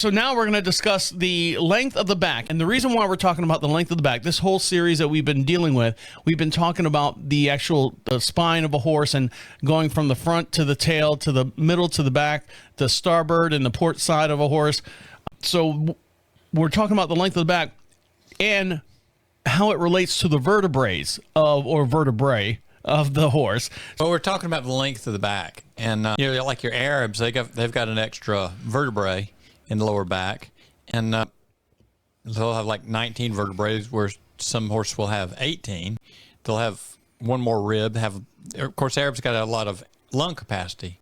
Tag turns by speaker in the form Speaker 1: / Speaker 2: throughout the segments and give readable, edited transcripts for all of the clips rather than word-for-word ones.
Speaker 1: So now we're going to discuss the length of the back. And the reason why we're talking about the length of the back, this whole series that we've been dealing with, we've been talking about the spine of a horse and going from the front to the tail to the middle to the back, the starboard and the port side of a horse. So we're talking about the length of the back and how it relates to the vertebrae of the horse.
Speaker 2: Well, we're talking about the length of the back, and like your Arabs, they've got an extra vertebrae in the lower back, and they'll have like 19 vertebrae, where some horses will have 18. They'll have one more rib. Of course, Arabs got a lot of lung capacity.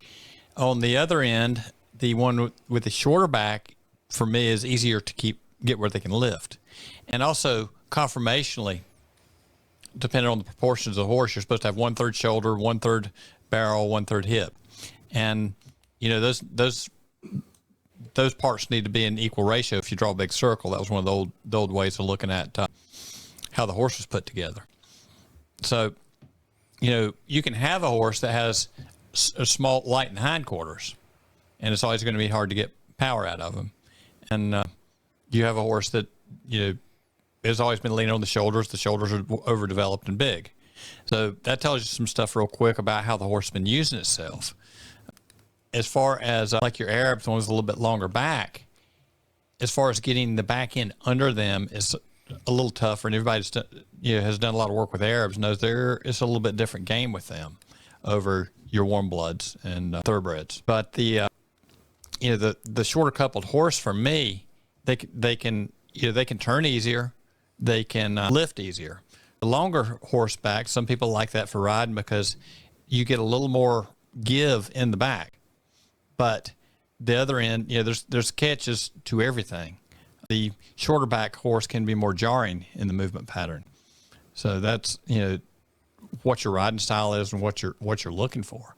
Speaker 2: On the other end, the one with the shorter back, for me, is easier to get where they can lift, and also conformationally, depending on the proportions of the horse, you're supposed to have 1/3 shoulder, 1/3 barrel, 1/3 hip, and those parts need to be in equal ratio. If you draw a big circle, that was one of the old ways of looking at how the horse was put together. So, you can have a horse that has a small, light and hindquarters, and it's always going to be hard to get power out of them. And you have a horse that has always been leaning on the shoulders. The shoulders are overdeveloped and big. So that tells you some stuff real quick about how the horse has been using itself. As far as like your Arabs, the ones with a little bit longer back, as far as getting the back end under them is a little tougher. And everybody has done a lot of work with Arabs knows it's a little bit different game with them over your warm bloods and thoroughbreds. But the shorter coupled horse, for me, they can turn easier. They can lift easier. The longer horseback, some people like that for riding because you get a little more give in the back. But the other end, there's catches to everything. The shorter back horse can be more jarring in the movement pattern. So that's what your riding style is and what you're looking for.